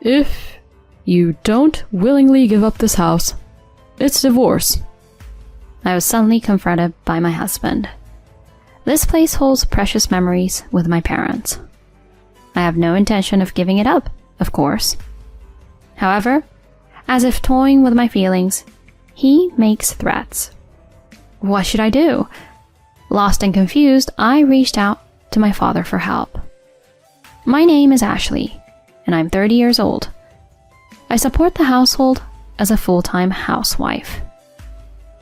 If you don't willingly give up this house, it's divorce. I was suddenly confronted by my husband. This place holds precious memories with my parents. I have no intention of giving it up, of course. However, as if toying with my feelings, he makes threats. What should I do? Lost and confused, I reached out to my father for help. My name is Ashley, and I'm 30 years old. I support the household as a full-time housewife.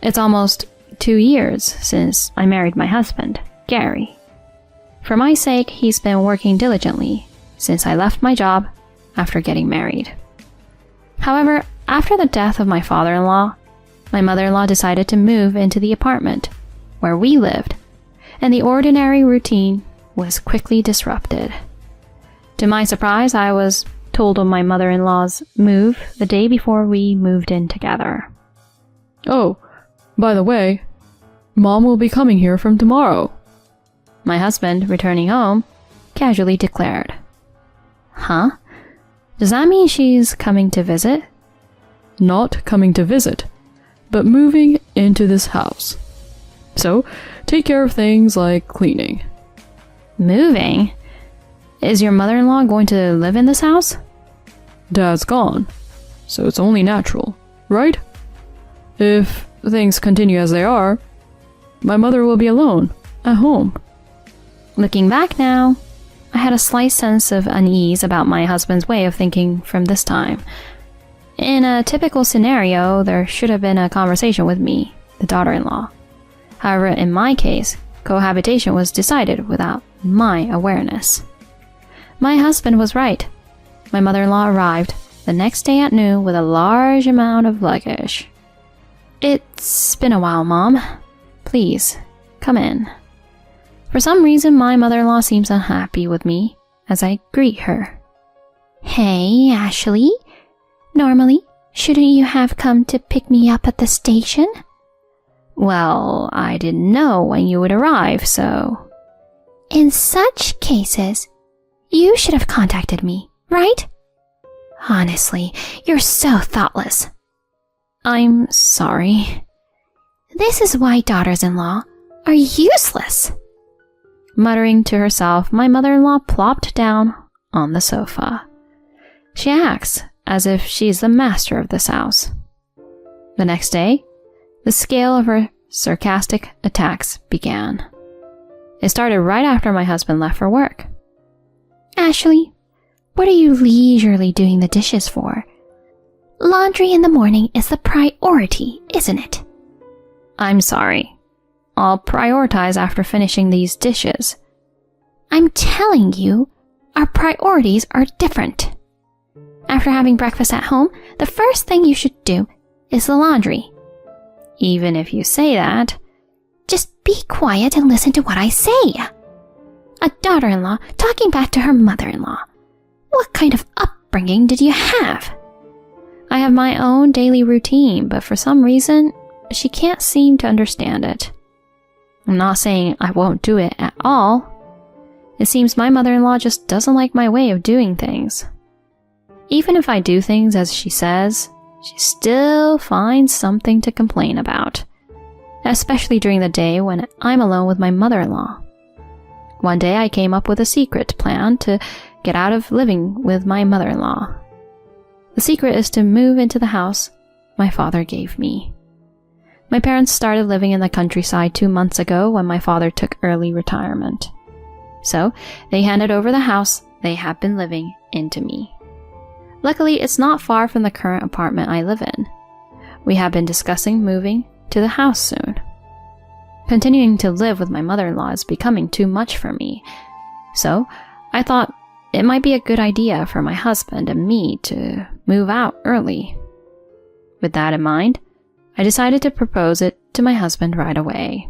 It's almost 2 years since I married my husband, Gary. For my sake, he's been working diligently since I left my job after getting married. However, after the death of my father-in-law, my mother-in-law decided to move into the apartment where we lived, and the ordinary routine was quickly disrupted. To my surprise, I was told of my mother-in-law's move the day before we moved in together. Oh, by the way, Mom will be coming here from tomorrow. My husband, returning home, casually declared. Huh? Does that mean she's coming to visit? Not coming to visit, but moving into this house. So, take care of things like cleaning. Moving? Is your mother-in-law going to live in this house? Dad's gone, so it's only natural, right? If things continue as they are, my mother will be alone, at home. Looking back now, I had a slight sense of unease about my husband's way of thinking from this time. In a typical scenario, there should have been a conversation with me, the daughter-in-law. However, in my case, cohabitation was decided without my awareness. My husband was right. My mother-in-law arrived the next day at noon with a large amount of luggage. It's been a while, Mom. Please, come in. For some reason, my mother-in-law seems unhappy with me as I greet her. Hey, Ashley. Normally, shouldn't you have come to pick me up at the station? Well, I didn't know when you would arrive, so... In such cases, you should have contacted me, right? Honestly, you're so thoughtless. I'm sorry. This is why daughters-in-law are useless. Muttering to herself, my mother-in-law plopped down on the sofa. She acts as if she's the master of this house. The next day, the scale of her sarcastic attacks began. It started right after my husband left for work. Ashley, what are you leisurely doing the dishes for? Laundry in the morning is the priority, isn't it? I'm sorry. I'll prioritize after finishing these dishes. I'm telling you, our priorities are different. After having breakfast at home, the first thing you should do is the laundry. Even if you say that, just be quiet and listen to what I say. A daughter-in-law talking back to her mother-in-law. What kind of upbringing did you have? I have my own daily routine, but for some reason, she can't seem to understand it. I'm not saying I won't do it at all. It seems my mother-in-law just doesn't like my way of doing things. Even if I do things as she says, she still finds something to complain about, especially during the day when I'm alone with my mother-in-law. One day I came up with a secret plan to get out of living with my mother-in-law. The secret is to move into the house my father gave me. My parents started living in the countryside 2 months ago when my father took early retirement. So, they handed over the house they have been living in to me. Luckily, it's not far from the current apartment I live in. We have been discussing moving to the house soon. Continuing to live with my mother-in-law is becoming too much for me, so I thought it might be a good idea for my husband and me to move out early. With that in mind, I decided to propose it to my husband right away.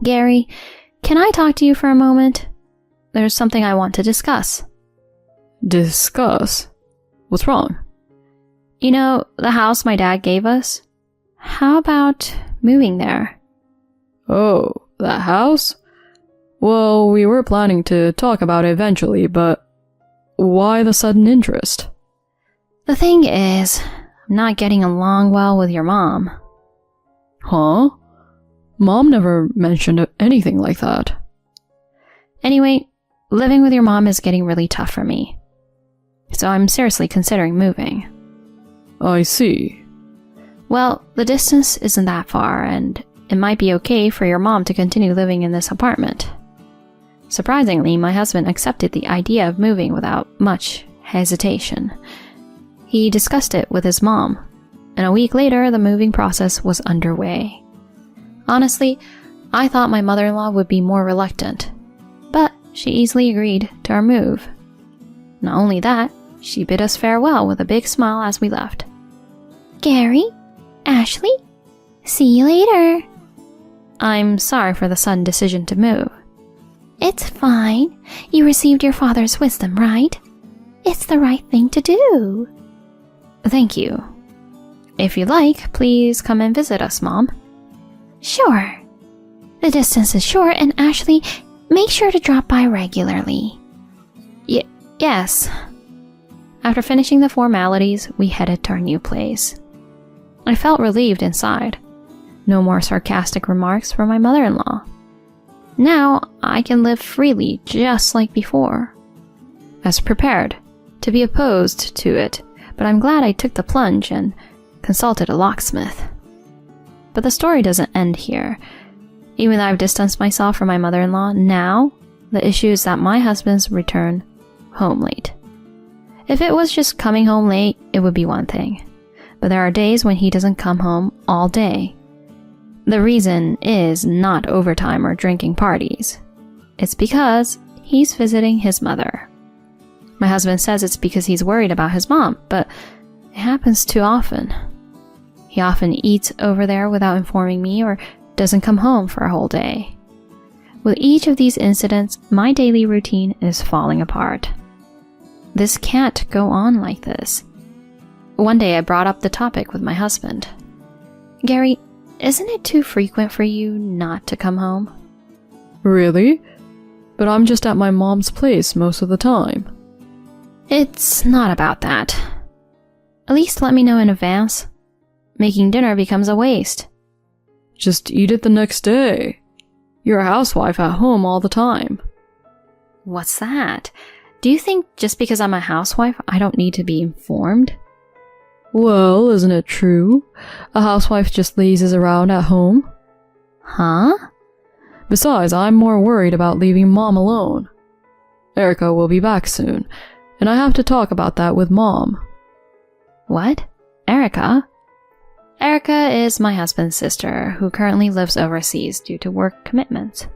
Gary, can I talk to you for a moment? There's something I want to discuss. Discuss? What's wrong? You know, the house my dad gave us? How about moving there? Oh, that house? Well, we were planning to talk about it eventually, but why the sudden interest? The thing is, I'm not getting along well with your mom. Huh? Mom never mentioned anything like that. Anyway, living with your mom is getting really tough for me. So I'm seriously considering moving. I see. Well, the distance isn't that far, and it might be okay for your mom to continue living in this apartment. Surprisingly, my husband accepted the idea of moving without much hesitation. He discussed it with his mom, and a week later, the moving process was underway. Honestly, I thought my mother-in-law would be more reluctant, but she easily agreed to our move. Not only that, she bid us farewell with a big smile as we left. Gary? Ashley? See you later. I'm sorry for the sudden decision to move. It's fine. You received your father's wisdom, right? It's the right thing to do. Thank you. If you like, please come and visit us, Mom. Sure. The distance is short, and Ashley, make sure to drop by regularly. Yes. After finishing the formalities, we headed to our new place. I felt relieved inside. No more sarcastic remarks from my mother-in-law. Now, I can live freely just like before. I was prepared to be opposed to it, but I'm glad I took the plunge and consulted a locksmith. But the story doesn't end here. Even though I've distanced myself from my mother-in-law, now the issue is that my husband's return home late. If it was just coming home late, it would be one thing. But there are days when he doesn't come home all day. The reason is not overtime or drinking parties. It's because he's visiting his mother. My husband says it's because he's worried about his mom, but it happens too often. He often eats over there without informing me or doesn't come home for a whole day. With each of these incidents, my daily routine is falling apart. This can't go on like this. One day I brought up the topic with my husband. Gary, isn't it too frequent for you not to come home? Really? But I'm just at my mom's place most of the time. It's not about that. At least let me know in advance. Making dinner becomes a waste. Just eat it the next day. You're a housewife at home all the time. What's that? Do you think just because I'm a housewife, I don't need to be informed? Well, isn't it true? A housewife just lazes around at home. Huh? Besides, I'm more worried about leaving Mom alone. Erica will be back soon, and I have to talk about that with Mom. What? Erica? Erica is my husband's sister, who currently lives overseas due to work commitments.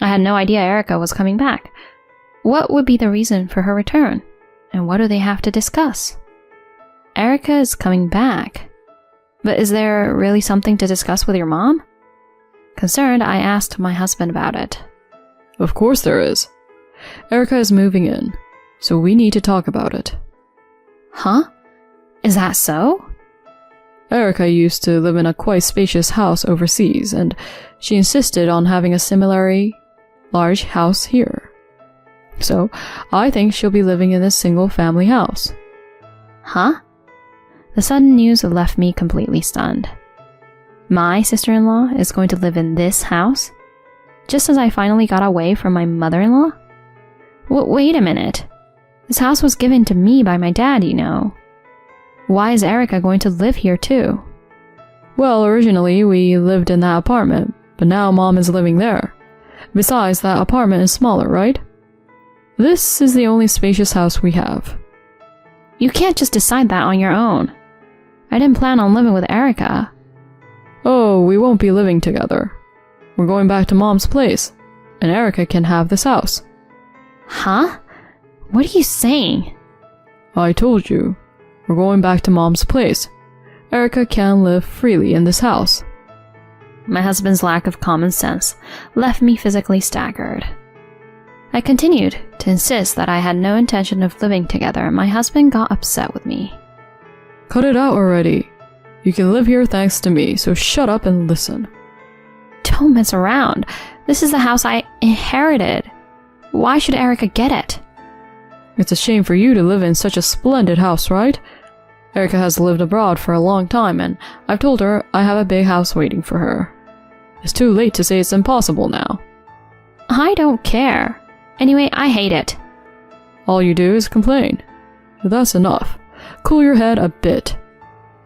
I had no idea Erica was coming back. What would be the reason for her return? And what do they have to discuss? Erica is coming back. But is there really something to discuss with your mom? Concerned, I asked my husband about it. Of course there is. Erica is moving in, so we need to talk about it. Huh? Is that so? Erica used to live in a quite spacious house overseas, and she insisted on having a similarly large house here. So, I think she'll be living in this single-family house. Huh? The sudden news left me completely stunned. My sister-in-law is going to live in this house? Just as I finally got away from my mother-in-law? Wait a minute. This house was given to me by my dad, you know. Why is Erica going to live here too? Well, originally we lived in that apartment, but now Mom is living there. Besides, that apartment is smaller, right? This is the only spacious house we have. You can't just decide that on your own. I didn't plan on living with Erica. Oh, we won't be living together. We're going back to Mom's place, and Erica can have this house. Huh? What are you saying? I told you. We're going back to Mom's place. Erica can live freely in this house. My husband's lack of common sense left me physically staggered. I continued to insist that I had no intention of living together, and my husband got upset with me. Cut it out already. You can live here thanks to me, so shut up and listen. Don't mess around. This is the house I inherited. Why should Erica get it? It's a shame for you to live in such a splendid house, right? Erica has lived abroad for a long time, and I've told her I have a big house waiting for her. It's too late to say it's impossible now. I don't care. Anyway, I hate it. All you do is complain. That's enough. Cool your head a bit.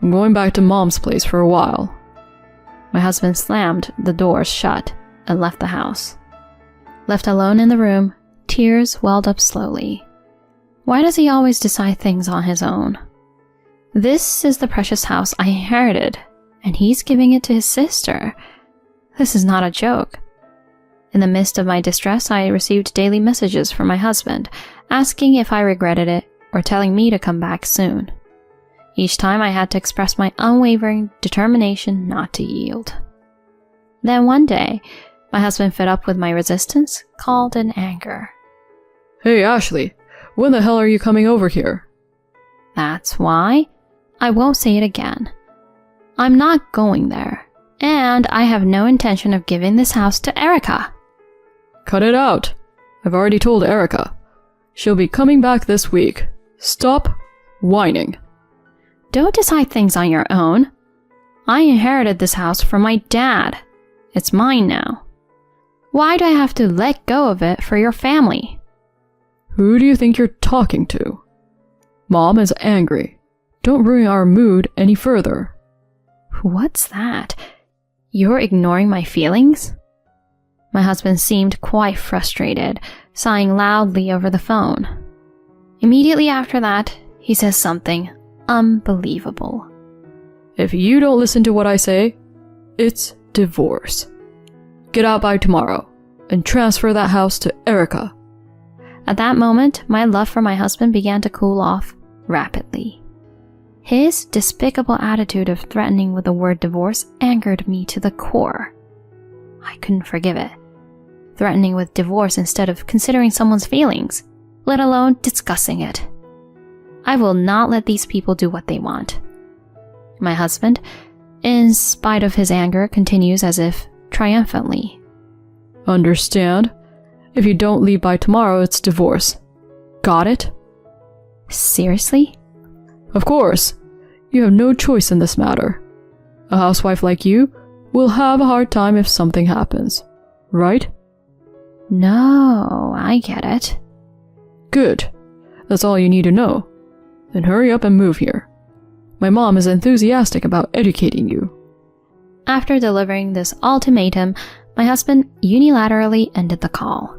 I'm going back to Mom's place for a while. My husband slammed the doors shut and left the house. Left alone in the room, tears welled up slowly. Why does he always decide things on his own? This is the precious house I inherited, and he's giving it to his sister. This is not a joke. In the midst of my distress, I received daily messages from my husband, asking if I regretted it or telling me to come back soon. Each time I had to express my unwavering determination not to yield. Then one day, my husband, fed up with my resistance, called in anger. Hey, Ashley, when the hell are you coming over here? That's why. I won't say it again. I'm not going there, and I have no intention of giving this house to Erica. Cut it out. I've already told Erica. She'll be coming back this week. Stop whining. Don't decide things on your own. I inherited this house from my dad. It's mine now. Why do I have to let go of it for your family? Who do you think you're talking to? Mom is angry. Don't ruin our mood any further. What's that? You're ignoring my feelings? My husband seemed quite frustrated, sighing loudly over the phone. Immediately after that, he says something unbelievable. If you don't listen to what I say, it's divorce. Get out by tomorrow and transfer that house to Erica. At that moment, my love for my husband began to cool off rapidly. His despicable attitude of threatening with the word divorce angered me to the core. I couldn't forgive it. Threatening with divorce instead of considering someone's feelings, let alone discussing it. I will not let these people do what they want. My husband, in spite of his anger, continues as if triumphantly. Understand? If you don't leave by tomorrow, it's divorce. Got it? Seriously? Of course. You have no choice in this matter. A housewife like you will have a hard time if something happens. Right? No, I get it. Good. That's all you need to know. Then hurry up and move here. My mom is enthusiastic about educating you. After delivering this ultimatum, my husband unilaterally ended the call.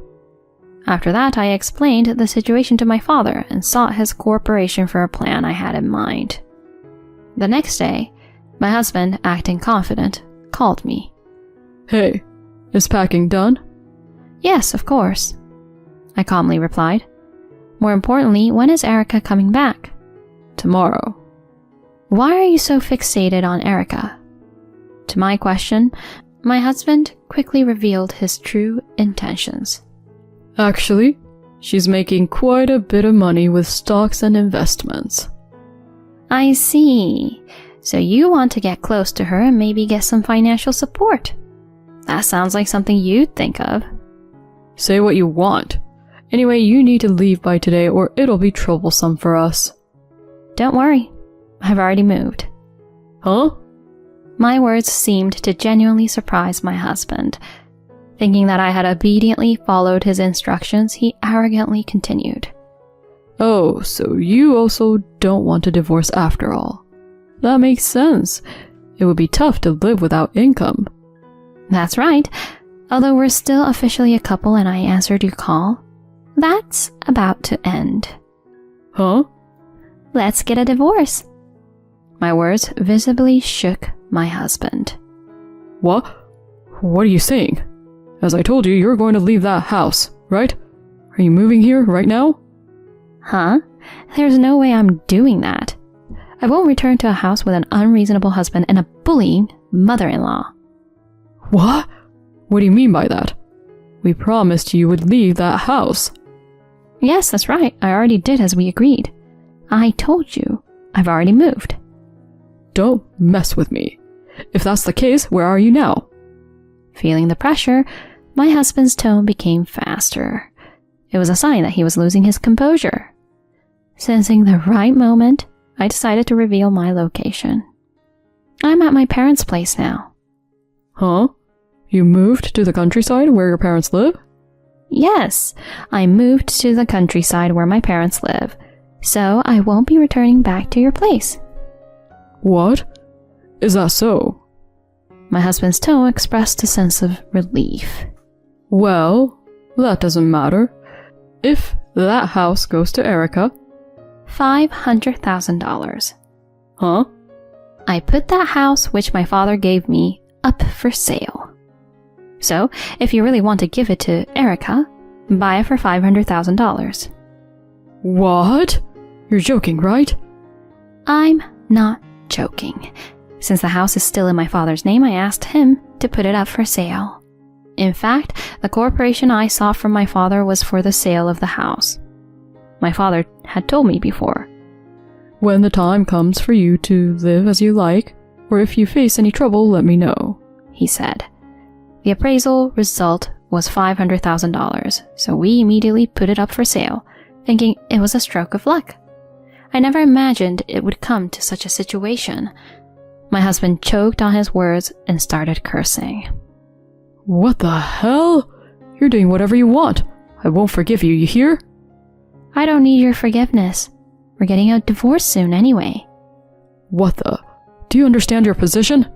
After that, I explained the situation to my father and sought his cooperation for a plan I had in mind. The next day, my husband, acting confident, called me. Hey, is packing done? Yes, of course. I calmly replied. More importantly, when is Erica coming back? Tomorrow. Why are you so fixated on Erica? To my question, my husband quickly revealed his true intentions. Actually, she's making quite a bit of money with stocks and investments. I see. So you want to get close to her and maybe get some financial support. That sounds like something you'd think of. Say what you want. Anyway, you need to leave by today or it'll be troublesome for us. Don't worry. I've already moved. Huh? My words seemed to genuinely surprise my husband. Thinking that I had obediently followed his instructions, he arrogantly continued. Oh, so you also don't want a divorce after all. That makes sense. It would be tough to live without income. That's right. Although we're still officially a couple and I answered your call, that's about to end. Huh? Let's get a divorce. My words visibly shook my husband. What? What are you saying? As I told you, you're going to leave that house, right? Are you moving here right now? Huh? There's no way I'm doing that. I won't return to a house with an unreasonable husband and a bullying mother-in-law. What? What do you mean by that? We promised you would leave that house. Yes, that's right. I already did as we agreed. I told you. I've already moved. Don't mess with me. If that's the case, where are you now? Feeling the pressure, my husband's tone became faster. It was a sign that he was losing his composure. Sensing the right moment, I decided to reveal my location. I'm at my parents' place now. Huh? You moved to the countryside where your parents live? Yes, I moved to the countryside where my parents live, so I won't be returning back to your place. What? Is that so? My husband's tone expressed a sense of relief. Well, that doesn't matter. If that house goes to Erica... $500,000. Huh? I put that house, which my father gave me, up for sale. So, if you really want to give it to Erica, buy it for $500,000. What? You're joking, right? I'm not joking. Since the house is still in my father's name, I asked him to put it up for sale. In fact, the corporation I saw from my father was for the sale of the house. My father had told me before. When the time comes for you to live as you like, or if you face any trouble, let me know, he said. The appraisal result was $500,000, so we immediately put it up for sale, thinking it was a stroke of luck. I never imagined it would come to such a situation. My husband choked on his words and started cursing. What the hell? You're doing whatever you want. I won't forgive you, you hear? I don't need your forgiveness. We're getting a divorce soon anyway. What the? Do you understand your position?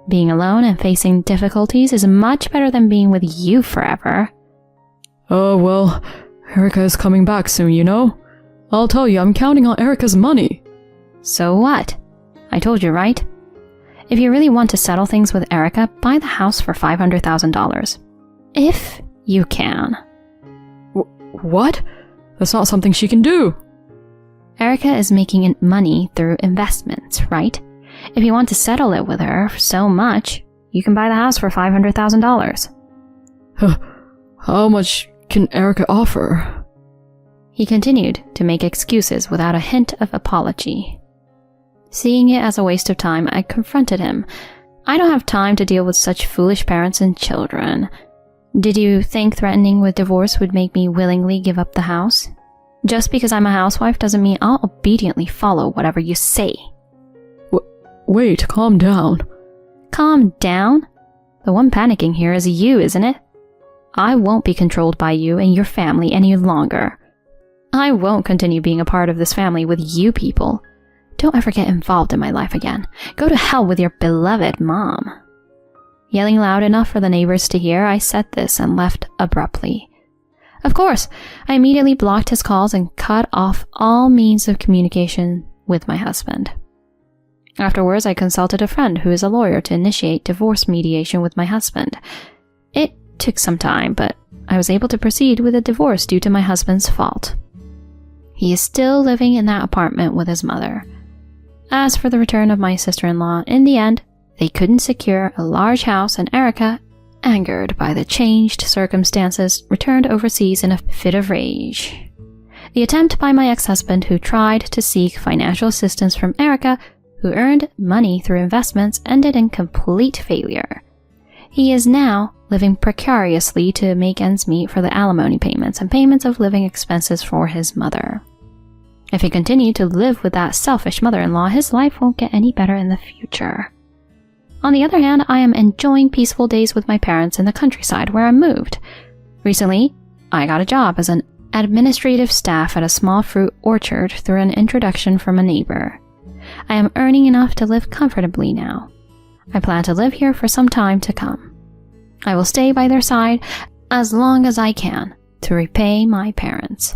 Being alone and facing difficulties is much better than being with you forever. Oh, well, Erica is coming back soon, you know? I'll tell you, I'm counting on Erica's money. So what? I told you, right? If you really want to settle things with Erica, buy the house for $500,000. If you can. What? That's not something she can do. Erica is making money through investments, right? If you want to settle it with her so much, you can buy the house for $500,000. How much can Erica offer? He continued to make excuses without a hint of apology. Seeing it as a waste of time, I confronted him. I don't have time to deal with such foolish parents and children. Did you think threatening with divorce would make me willingly give up the house? Just because I'm a housewife doesn't mean I'll obediently follow whatever you say. Wait, calm down. Calm down? The one panicking here is you, isn't it? I won't be controlled by you and your family any longer. I won't continue being a part of this family with you people. Don't ever get involved in my life again. Go to hell with your beloved mom. Yelling loud enough for the neighbors to hear, I said this and left abruptly. Of course, I immediately blocked his calls and cut off all means of communication with my husband. Afterwards, I consulted a friend who is a lawyer to initiate divorce mediation with my husband. It took some time, but I was able to proceed with a divorce due to my husband's fault. He is still living in that apartment with his mother. As for the return of my sister-in-law, in the end, they couldn't secure a large house, and Erica, angered by the changed circumstances, returned overseas in a fit of rage. The attempt by my ex-husband, who tried to seek financial assistance from Erica, who earned money through investments, ended in complete failure. He is now living precariously to make ends meet for the alimony payments and payments of living expenses for his mother. If he continued to live with that selfish mother-in-law, his life won't get any better in the future. On the other hand, I am enjoying peaceful days with my parents in the countryside where I moved. Recently, I got a job as an administrative staff at a small fruit orchard through an introduction from a neighbor. I am earning enough to live comfortably now. I plan to live here for some time to come. I will stay by their side as long as I can to repay my parents.